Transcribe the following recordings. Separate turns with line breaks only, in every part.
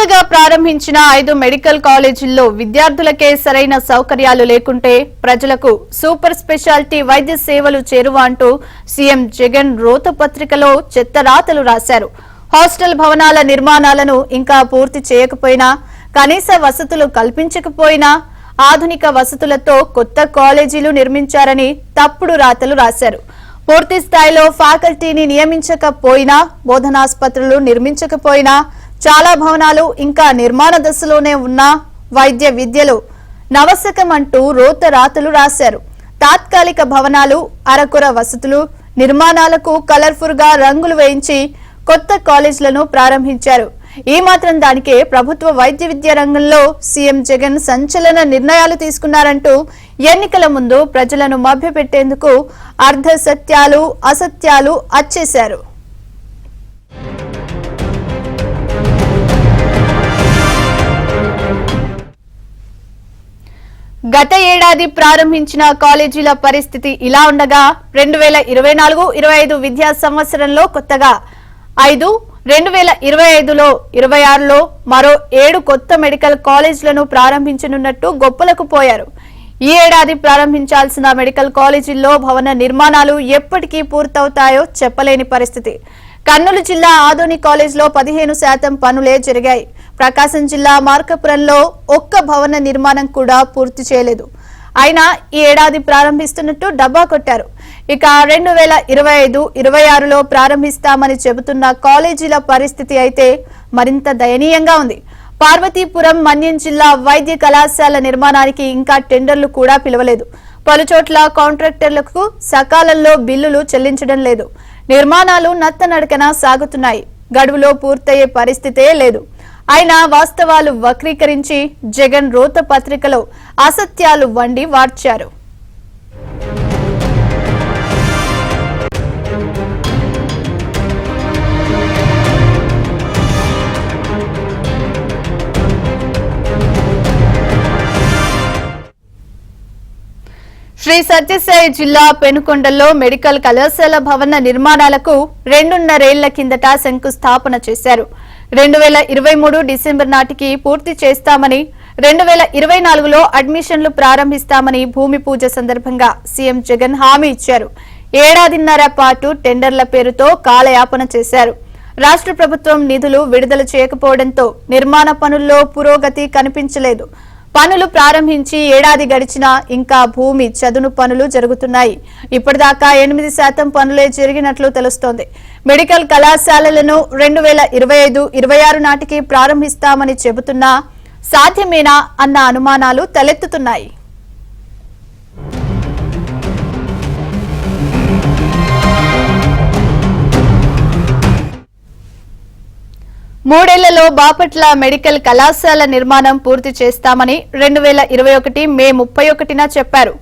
కొత్తగా ప్రారంభించిన 5 మెడికల్ కాలేజీల్లో విద్యార్థులకే సరైన సౌకర్యాలు లేకుంటే ప్రజలకు సూపర్ స్పెషాలిటీ వైద్య సేవలు చేరువ అంటూ సీఎం జగన్ రోత పత్రికలో చెత్తరాతలు రాశారు. హాస్టల్ భవనాల నిర్మాణాలను ఇంకా పూర్తి చేయకపోయినా, కనీస వసతులు కల్పించకపోయినా ఆధునిక వసతులతో కొత్త కాలేజీలు నిర్మించారని తప్పుడు రాతలు రాశారు. పూర్తి స్థాయిలో ఫ్యాకల్టీని నియమించకపోయినా, బోధనాస్పత్రులు నిర్మించకపోయినా, చాలా భవనాలు ఇంకా నిర్మాణ దశలోనే ఉన్న వైద్య విద్యలో నవశకం అంటూ రోత రాతలు రాశారు. తాత్కాలిక భవనాలు, అరకొర వసతులు నిర్మాణాలకు కలర్ఫుల్ గా రంగులు వేయించి కొత్త కాలేజీలను ప్రారంభించారు. ఈ మాత్రం దానికే ప్రభుత్వ వైద్య విద్యా రంగంలో సీఎం జగన్ సంచలన నిర్ణయాలు తీసుకున్నారంటూ ఎన్నికల ముందు ప్రజలను మభ్యపెట్టేందుకు అర్ధ సత్యాలు, అసత్యాలు అచ్చేశారు. గత ఏడాది ప్రారంభించిన కాలేజీల పరిస్థితి ఇలా ఉండగా 2024-25 విద్యా సంవత్సరంలో కొత్తగా 5, 2025లో 26లో మరో 7 కొత్త మెడికల్ కాలేజీలను ప్రారంభించనున్నట్టు గొప్పలకు పోయారు. ఈ ఏడాది ప్రారంభించాల్సిన మెడికల్ కాలేజీల్లో భవన నిర్మాణాలు ఎప్పటికీ పూర్తవుతాయో చెప్పలేని పరిస్థితి. కర్నూలు జిల్లా ఆదోని కాలేజ్లో 15% పనులే జరిగాయి. ప్రకాశం జిల్లా మార్కాపురంలో ఒక్క భవన నిర్మాణం కూడా పూర్తి చేయలేదు. అయినా ఈ ఏడాది ప్రారంభిస్తున్నట్టు డబ్బా కొట్టారు. ఇక 2025-26లో ప్రారంభిస్తామని చెబుతున్న కాలేజీల పరిస్థితి అయితే మరింత దయనీయంగా ఉంది. పార్వతీపురం మన్యం జిల్లా వైద్య కళాశాల నిర్మాణానికి ఇంకా టెండర్లు కూడా పిలవలేదు. పలుచోట్ల కాంట్రాక్టర్లకు సకాలంలో బిల్లులు చెల్లించడం లేదు. నిర్మాణాలు నత్తనడకన సాగుతున్నాయి. గడువులో పూర్తయ్యే పరిస్థితే లేదు. అయినా వాస్తవాలు వక్రీకరించి జగన్ రోత పత్రికలో అసత్యాలు వండి వార్చారు. శ్రీ సత్యసాయి జిల్లా పెనుకొండలో మెడికల్ కళాశాల భవన నిర్మాణాలకు 2.5 ఏళ్ల కిందట శంకుస్థాపన చేశారు. 2023 డిసెంబర్ నాటికి పూర్తి చేస్తామని, 2024లో అడ్మిషన్లు ప్రారంభిస్తామని భూమి పూజ సందర్భంగా సీఎం జగన్ హామీ ఇచ్చారు. ఏడాదిన్నర పాటు టెండర్ల పేరుతో కాలయాపన చేశారు. రాష్ట్ర ప్రభుత్వం నిధులు విడుదల చేయకపోవడంతో నిర్మాణ పనుల్లో పురోగతి కనిపించలేదు. పనులు ప్రారంభించి ఏడాది గడిచినా ఇంకా భూమి చదును పనులు జరుగుతున్నాయి. ఇప్పటిదాకా 8% పనులే జరిగినట్లు తెలుస్తోంది. మెడికల్ కళాశాలలను 2025-26 నాటికి ప్రారంభిస్తామని చెబుతున్నా సాధ్యమేనా అన్న అనుమానాలు తలెత్తుతున్నాయి. మూడేళ్లలో బాపట్ల మెడికల్ కళాశాల నిర్మాణం పూర్తి చేస్తామని 2021 మే 31న చెప్పారు.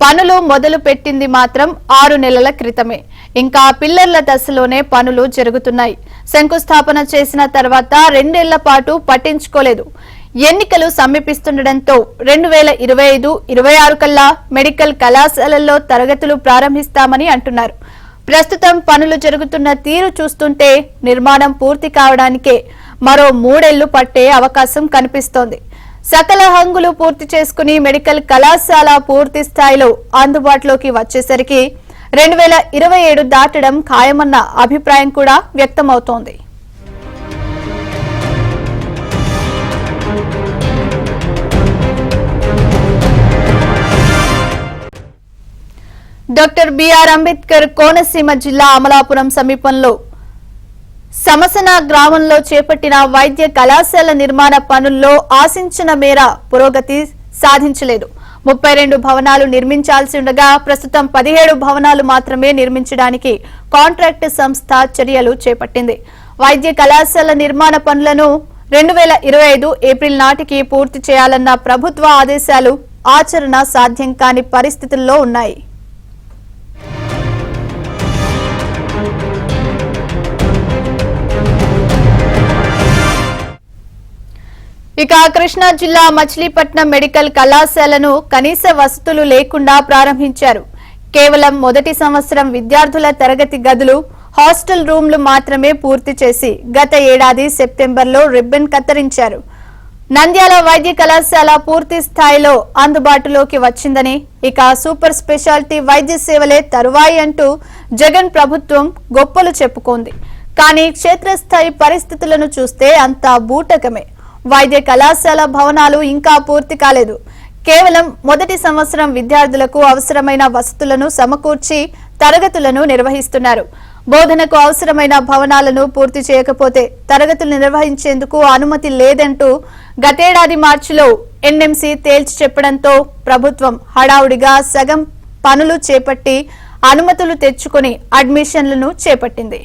పనులు మొదలు పెట్టింది మాత్రం 6 నెలల క్రితమే. ఇంకా పిల్లర్ల దశలోనే పనులు జరుగుతున్నాయి. శంకుస్థాపన చేసిన తర్వాత 2 ఏళ్ల పాటు పట్టించుకోలేదు. ఎన్నికలు సమీపిస్తుండటంతో 2025-26 కల్లా మెడికల్ కళాశాలల్లో తరగతులు ప్రారంభిస్తామని అంటున్నారు. ప్రస్తుతం పనులు జరుగుతున్న తీరు చూస్తుంటే నిర్మాణం పూర్తి కావడానికే మరో 3 ఏళ్లు పట్టే అవకాశం కనిపిస్తోంది. సకల హంగులు పూర్తి చేసుకుని మెడికల్ కళాశాల పూర్తి స్థాయిలో అందుబాటులోకి వచ్చేసరికి 2027 దాటడం ఖాయమన్న అభిప్రాయం కూడా వ్యక్తమవుతోంది. డాక్టర్ బిఆర్ అంబేద్కర్ కోనసీమ జిల్లా అమలాపురం సమీపంలో సమసన గ్రామంలో చేపట్టిన వైద్య కళాశాల నిర్మాణ పనుల్లో ఆశించిన మేర పురోగతి సాధించలేదు. 32 భవనాలు నిర్మించాల్సి ఉండగా ప్రస్తుతం 17 భవనాలు మాత్రమే నిర్మించడానికి కాంట్రాక్ట్ సంస్థ చర్యలు చేపట్టింది. వైద్య కళాశాల నిర్మాణ పనులను 2025 ఏప్రిల్ నాటికి పూర్తి చేయాలన్న ప్రభుత్వ ఆదేశాలు ఆచరణ సాధ్యం కాని పరిస్థితుల్లో ఉన్నాయి. ఇక కృష్ణా జిల్లా మచిలీపట్నం మెడికల్ కళాశాలను కనీస వసతులు లేకుండా ప్రారంభించారు. కేవలం మొదటి సంవత్సరం విద్యార్థుల తరగతి గదులు, హాస్టల్ రూమ్లు మాత్రమే పూర్తి చేసి గత ఏడాది సెప్టెంబర్లో రిబ్బన్ కత్తిరించారు. నంద్యాల వైద్య కళాశాల పూర్తి స్థాయిలో అందుబాటులోకి వచ్చిందని, ఇక సూపర్ స్పెషాలిటీ వైద్య సేవలే తరువాయి అంటూ జగన్ ప్రభుత్వం గొప్పలు చెప్పుకుంది. కానీ క్షేత్రస్థాయి పరిస్థితులను చూస్తే అంతా బూటకమే. వైద్య కళాశాల భవనాలు ఇంకా పూర్తి కాలేదు. కేవలం మొదటి సంవత్సరం విద్యార్థులకు అవసరమైన వసతులను సమకూర్చి తరగతులను నిర్వహిస్తున్నారు. బోధనకు అవసరమైన భవనాలను పూర్తి చేయకపోతే తరగతులు నిర్వహించేందుకు అనుమతి లేదంటూ గతేడాది మార్చిలో ఎన్ఎంసీ తేల్చి చెప్పడంతో ప్రభుత్వం హడావుడిగా సగం పనులు చేపట్టి అనుమతులు తెచ్చుకుని అడ్మిషన్లను చేపట్టింది.